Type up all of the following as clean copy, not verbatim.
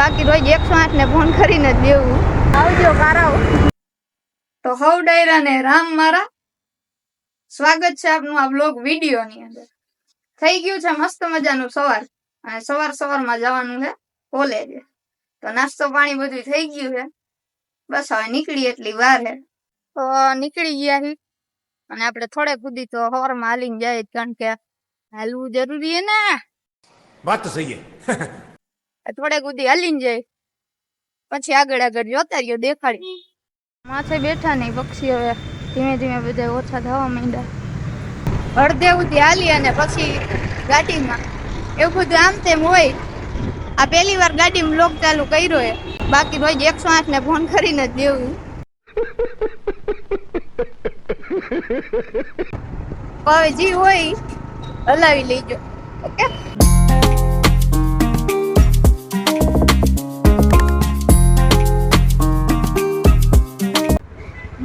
બાકી રોજ 108 ને ફોન કરીને જ દેવું. આવજો કારાઓ. તો હવ ડાયરા ને રામ મારા, સ્વાગત છે આપનું આ બ્લોગ વિડીયો ની અંદર. થઈ ગયું છે મસ્ત મજાનું સવાર, અને સવારમાં જવાનું છે કોલેજે. તો નાસ્તો પાણી બધું થઈ ગયું છે, બસ હવે નીકળી એટલી વાર છે. તો નીકળી ગયા છે, અને આપણે થોડે કુદી તો સવારમાં હાલીને જાય, કારણ કે હાલવું જરૂરી હે ને. વાત તો સહી હે. થોડે કુદી હાલીને જાય, પછી આગળ જોતા રહ્યો દેખાડી. માથે બેઠા નહીં પક્ષી, હવે ધીમે ધીમે બધા ઓછા થવા માંડ્યા. અડધે સુધી હાલી અને પછી ગાડીમાં એવું બધું આમ તેમ હોય. આ પહેલી વાર ગાડીમાં બ્લોગ ચાલુ કર્યો હે, બાકી રોજ 108 ને ફોન કરીને જ દેવું. હવે જી હોય હલાવી લેજો, ઓકે.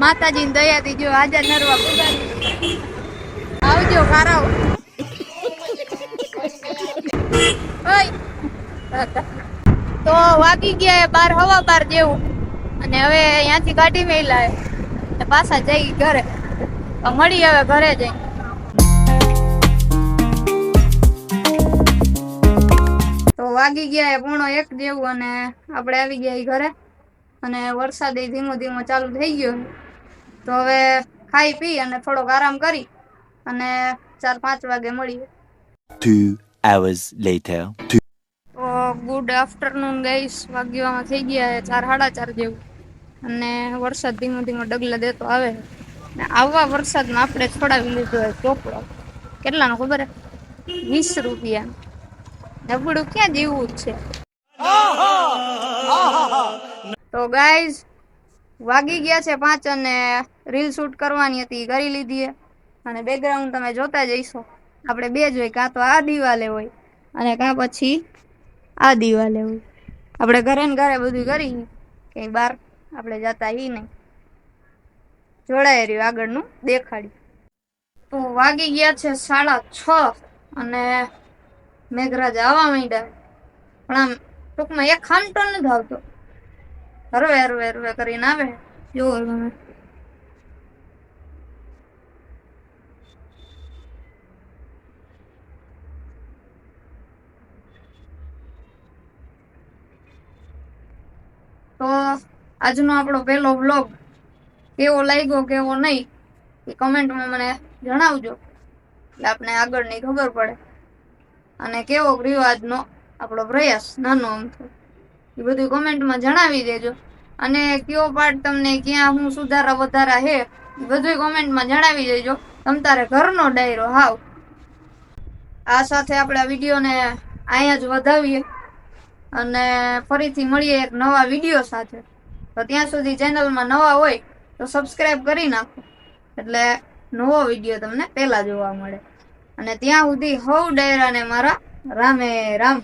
માતાજી ની દયાથી જો આજે નરવા પુગાડી. આવજો કારાઓ. તો વાગી ગયા 12:15 જેવું, અને હવે અહીંયાથી ગાડી મેલાય પાછા જઈ ઘરે. મળી હવે ઘરે જઈ. તો વાગી ગયા 1:45 જેવું, અને આપણે આવી ગયા ઘરે. અને વરસાદ ધીમો ધીમો ચાલુ થઈ ગયો. તો હવે ખાઈ પી અને થોડોક આરામ કરી અને 4-5 વાગે મળીએ. 2 hours later. તો ગુડ આફ્ટરનૂન ગાઈસ. વાગ્યામાં થઈ ગયા 4-4:30 જેવું, અને વરસાદ ધીમો ધીમો ડગલા દેતો આવે. ને આવા વરસાદમાં આપણે છોડાવી લીધો હોય ચોપડો. કેટલાનો ખબર હે? 20 રૂપિયા. નબળું ક્યાં જેવું જ છે. તો ગાઈઝ વાગી ગયા છે 5, અને રીલ શૂટ કરવાની હતી, કરી લીધી. અને બેકગ્રાઉન્ડ તમે જોતા જઈશો. આપણે બે જ હોય, કાં તો આ દિવાલે હોય અને કાં પછી આ દિવાલે હોય. આપણે ઘરે ને ઘરે બધું કરી, કઈ બહાર આપણે જતા હી નહીં. જોડાય રહ્યું આગળનું દેખાડી. તો વાગી ગયા છે 6:30, અને મેઘરાજ આવવા માંડ્યા. પણ આમ ટૂંકમાં એક ખામટો નથી આવતો, હરવે હરવે હરવે કરીને આવે. જોવો તમે. તો આજનો આપણો પહેલો વ્લોગ કેવો લાગ્યો કેવો નહીં એ કમેન્ટમાં મને જણાવજો, એટલે આપણે આગળની ખબર પડે. અને કેવો રહ્યો આજનો આપણો પ્રયાસ નાનો અમથો, એ બધું કમેન્ટમાં જણાવી દેજો. અને કયો પાર્ટ તમને ક્યાં હું સુધારા વધારા હે એ બધું કમેન્ટમાં જણાવી દેજો. તમ તારે ઘરનો ડાયરો હાવ. આ સાથે આપણે આ વિડીયોને અહીંયા જ વધાવીએ, અને ફરીથી મળીએ એક નવા વિડીયો સાથે. તો ત્યાં સુધી ચેનલમાં નવા હોય તો સબસ્ક્રાઇબ કરી નાખો, એટલે નવો વિડીયો તમને પહેલા જોવા મળે. અને ત્યાં સુધી હવ ડાયરાને મારા રામે રામ.